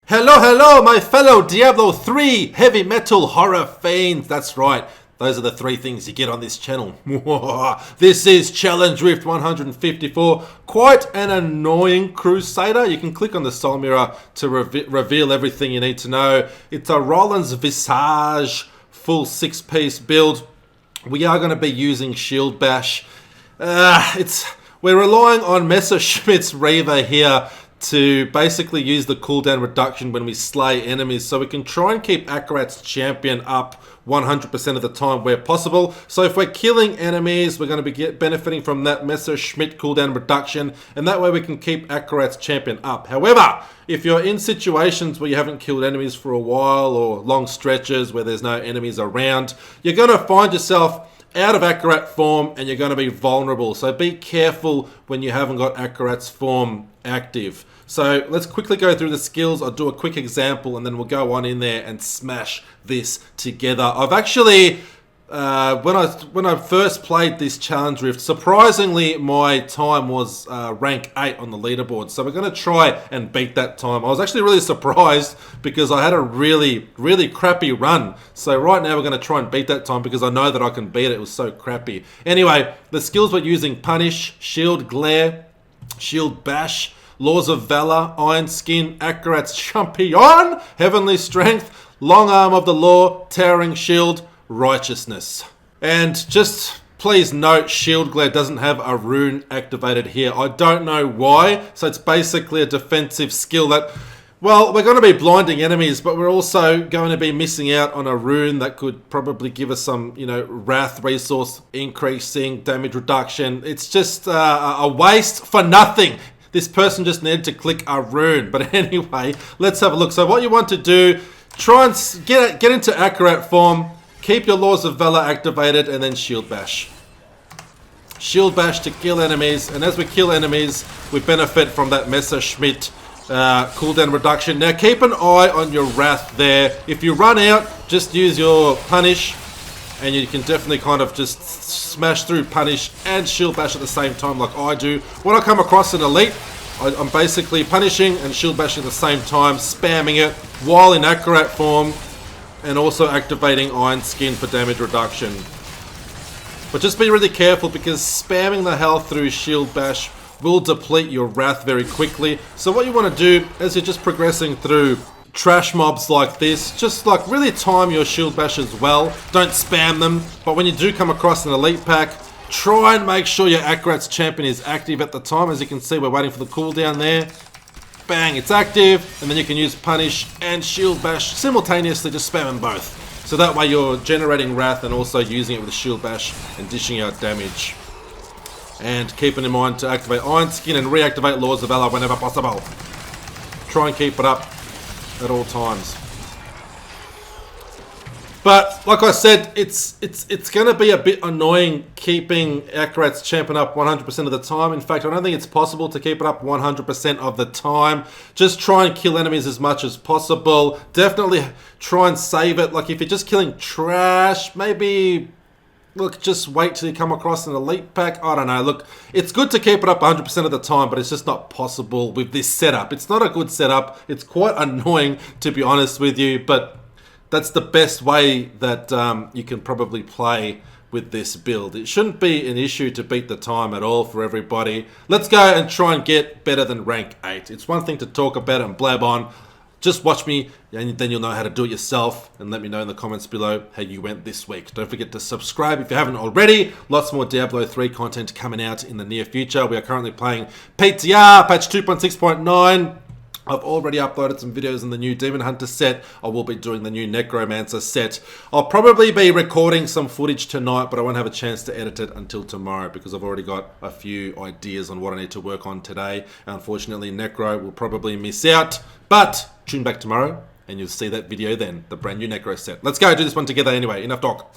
Hello, hello, my fellow Diablo 3 heavy metal horror fiends. That's right. Those are the three things you get on this channel. This is Challenge Rift 154. Quite an annoying Crusader. You can click on the soul mirror to reveal everything you need to know. It's a Roland's Visage full 6-piece build. We are going to be using Shield Bash. We're relying on Messerschmitt's Reaver here to basically use the cooldown reduction when we slay enemies, so we can try and keep Akarat's champion up 100% of the time where possible. So if we're killing enemies, we're going to be benefiting from that Messerschmitt cooldown reduction, and that way we can keep Akarat's champion up. However, if you're in situations where you haven't killed enemies for a while, or long stretches where there's no enemies around, you're going to find yourself out of Akarat form and you're going to be vulnerable. So be careful when you haven't got Akarat's form active. So let's quickly go through the skills. I'll do a quick example and then we'll go on in there and smash this together. I've actually, when I first played this Challenge Rift, surprisingly my time was rank 8 on the leaderboard. So we're going to try and beat that time. I was actually really surprised because I had a really crappy run. So right now we're going to try and beat that time because I know that I can beat it. It was so crappy. Anyway, the skills we're using: Punish, Shield Glare, Shield Bash, Laws of Valor, Iron Skin, Akarat's Champion, Heavenly Strength, Long Arm of the Law, Towering Shield, Righteousness. And just please note, Shield Glare doesn't have a rune activated here. I don't know why. So it's basically a defensive skill that, well, we're going to be blinding enemies, but we're also going to be missing out on a rune that could probably give us some, wrath resource increasing, damage reduction. It's just a waste for nothing. This person just needed to click a rune. But anyway, let's have a look. So what you want to do, try and get into Akarat form, keep your Laws of Valor activated, and then Shield Bash. Shield Bash to kill enemies, and as we kill enemies, we benefit from that Messerschmitt cooldown reduction. Now keep an eye on your wrath there. If you run out, just use your Punish, and you can definitely kind of just smash through Punish and Shield Bash at the same time like I do. When I come across an elite, I'm basically punishing and Shield Bashing at the same time, spamming it while in Akarat form, and also activating Iron Skin for damage reduction. But just be really careful because spamming the health through Shield Bash will deplete your wrath very quickly. So what you want to do as you're just progressing through trash mobs like this, just like really time your Shield Bash as well. Don't spam them, but when you do come across an elite pack, try and make sure your Akarat's champion is active at the time. As you can see, we're waiting for the cooldown there. Bang, it's active, and then you can use Punish and Shield Bash simultaneously, just spam them both. So that way you're generating wrath and also using it with the Shield Bash and dishing out damage. And keeping in mind to activate Iron Skin and reactivate Laws of Valor whenever possible. Try and keep it up at all times. But like I said, it's going to be a bit annoying keeping Akarat's champion up 100% of the time. In fact, I don't think it's possible to keep it up 100% of the time. Just try and kill enemies as much as possible. Definitely try and save it. Like if you're just killing trash, maybe look, just wait till you come across an elite pack. I don't know. Look, it's good to keep it up 100% of the time, but it's just not possible with this setup. It's not a good setup. It's quite annoying, to be honest with you, but that's the best way that you can probably play with this build. It shouldn't be an issue to beat the time at all for everybody. Let's go and try and get better than rank 8. It's one thing to talk about it and blab on. Just watch me, and then you'll know how to do it yourself. And let me know in the comments below how you went this week. Don't forget to subscribe if you haven't already. Lots more Diablo 3 content coming out in the near future. We are currently playing PTR, patch 2.6.9. I've already uploaded some videos on the new Demon Hunter set. I will be doing the new Necromancer set. I'll probably be recording some footage tonight, but I won't have a chance to edit it until tomorrow because I've already got a few ideas on what I need to work on today. Unfortunately, Necro will probably miss out, but tune back tomorrow and you'll see that video then, the brand new Necro set. Let's go do this one together anyway. Enough talk.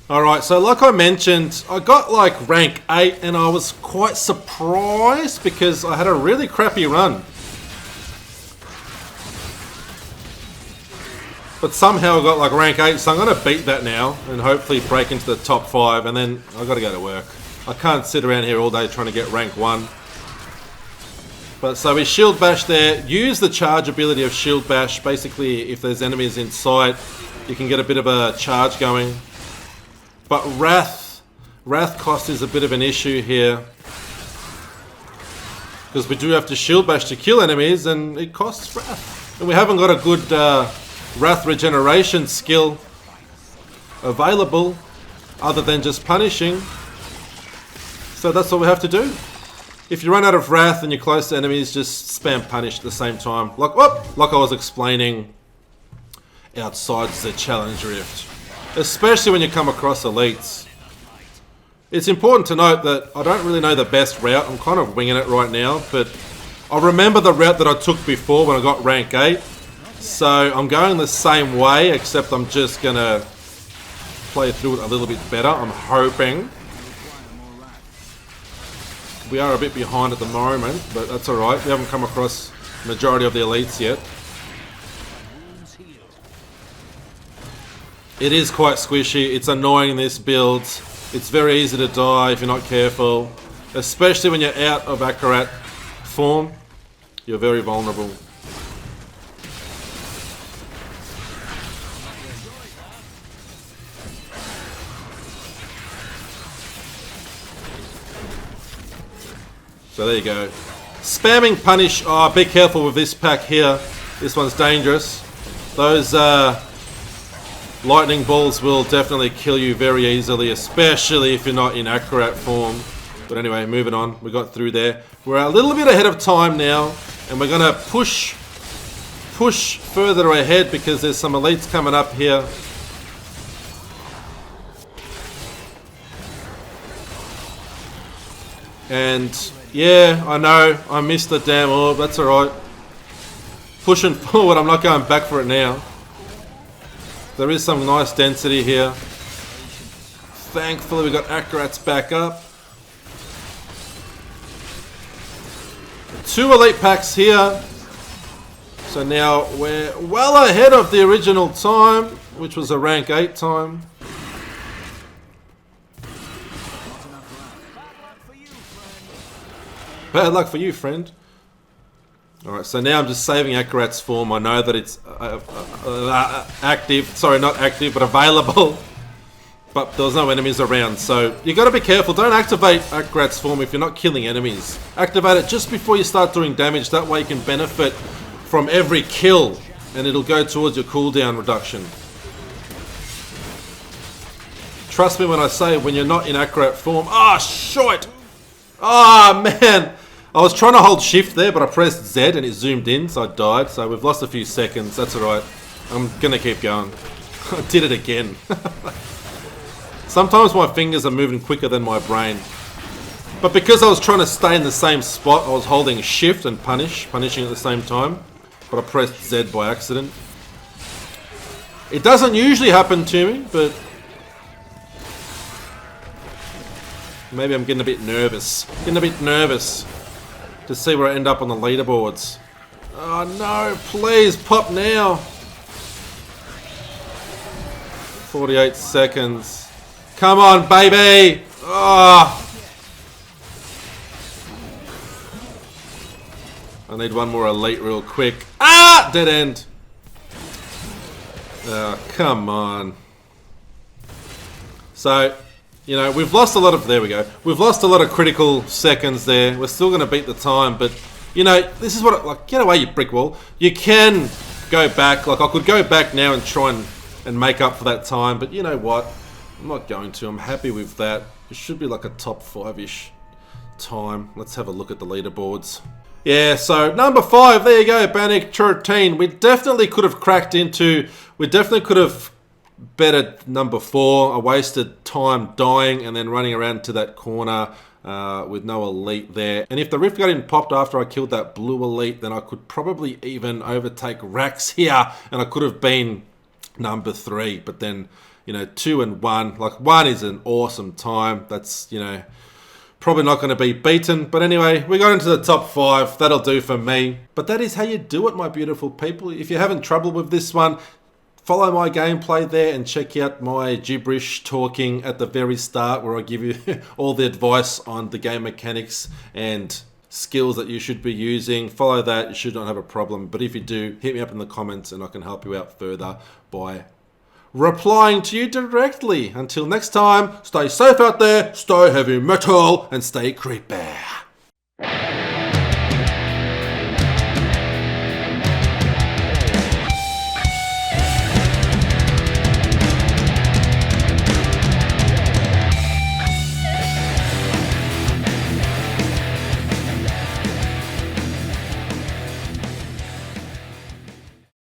Alright, so like I mentioned, I got like rank 8 and I was quite surprised because I had a really crappy run. But somehow I got like rank 8, so I'm going to beat that now and hopefully break into the top 5, and then I've got to go to work. I can't sit around here all day trying to get rank 1. But so we Shield Bash there. Use the charge ability of Shield Bash. Basically, if there's enemies in sight, you can get a bit of a charge going. But Wrath cost is a bit of an issue here. Because we do have to Shield Bash to kill enemies, and it costs Wrath. And we haven't got a good Wrath regeneration skill available, other than just punishing. So that's what we have to do. If you run out of Wrath and you're close to enemies, just spam punish at the same time. Like I was explaining outside the challenge rift. Especially when you come across elites. It's important to note that I don't really know the best route. I'm kind of winging it right now, but I remember the route that I took before when I got rank 8. So I'm going the same way, except I'm just going to play through it a little bit better. I'm hoping. We are a bit behind at the moment, but that's alright. We haven't come across the majority of the elites yet. It is quite squishy. It's annoying, this build. It's very easy to die if you're not careful. Especially when you're out of accurate form. You're very vulnerable. So there you go. Spamming punish. Oh, be careful with this pack here. This one's dangerous. Those lightning balls will definitely kill you very easily, especially if you're not in accurate form. But anyway, moving on. We got through there. We're a little bit ahead of time now, and we're gonna push further ahead because there's some elites coming up here. And yeah, I know, I missed the damn orb, that's alright. Pushing forward, I'm not going back for it now. There is some nice density here. Thankfully we got accurates back up. 2 elite packs here. So now we're well ahead of the original time, which was a rank 8 time. Bad luck for you, friend. Alright, so now I'm just saving Akarat's form. I know that it's active. Sorry, not active, but available. But there was no enemies around, so you got to be careful. Don't activate Akarat's form if you're not killing enemies. Activate it just before you start doing damage. That way you can benefit from every kill, and it'll go towards your cooldown reduction. Trust me when I say when you're not in Akarat form. Ah, shit! Ah, man! I was trying to hold shift there, but I pressed Z and it zoomed in, so I died. So we've lost a few seconds. That's alright. I'm gonna keep going. I did it again. Sometimes my fingers are moving quicker than my brain. But because I was trying to stay in the same spot, I was holding shift and punishing at the same time. But I pressed Z by accident. It doesn't usually happen to me, but maybe I'm getting a bit nervous. To see where I end up on the leaderboards. Oh no, please pop now. 48 seconds. Come on, baby. Oh. I need one more elite real quick. Ah, dead end. Oh, come on. So, you know, we've lost a lot of... There we go. We've lost a lot of critical seconds there. We're still going to beat the time, but, you know, this is what... Like, get away, you brick wall. You can go back. Like, I could go back now and try and make up for that time, but you know what? I'm not going to. I'm happy with that. It should be like a top 5-ish time. Let's have a look at the leaderboards. Yeah, so number 5, there you go, Bannock 13. We definitely could have cracked into... We definitely could have... Better number 4. I wasted time dying and then running around to that corner with no elite there. And if the Rift Guardian popped after I killed that blue elite, then I could probably even overtake Rax here, and I could have been number 3. But then, you know, 2 and 1. Like, 1 is an awesome time. That's, you know, probably not going to be beaten. But anyway, we got into the top 5. That'll do for me. But that is how you do it, my beautiful people. If you're having trouble with this one, follow my gameplay there and check out my gibberish talking at the very start where I give you all the advice on the game mechanics and skills that you should be using. Follow that, you should not have a problem. But if you do, hit me up in the comments and I can help you out further by replying to you directly. Until next time, stay safe out there, stay heavy metal, and stay creepy.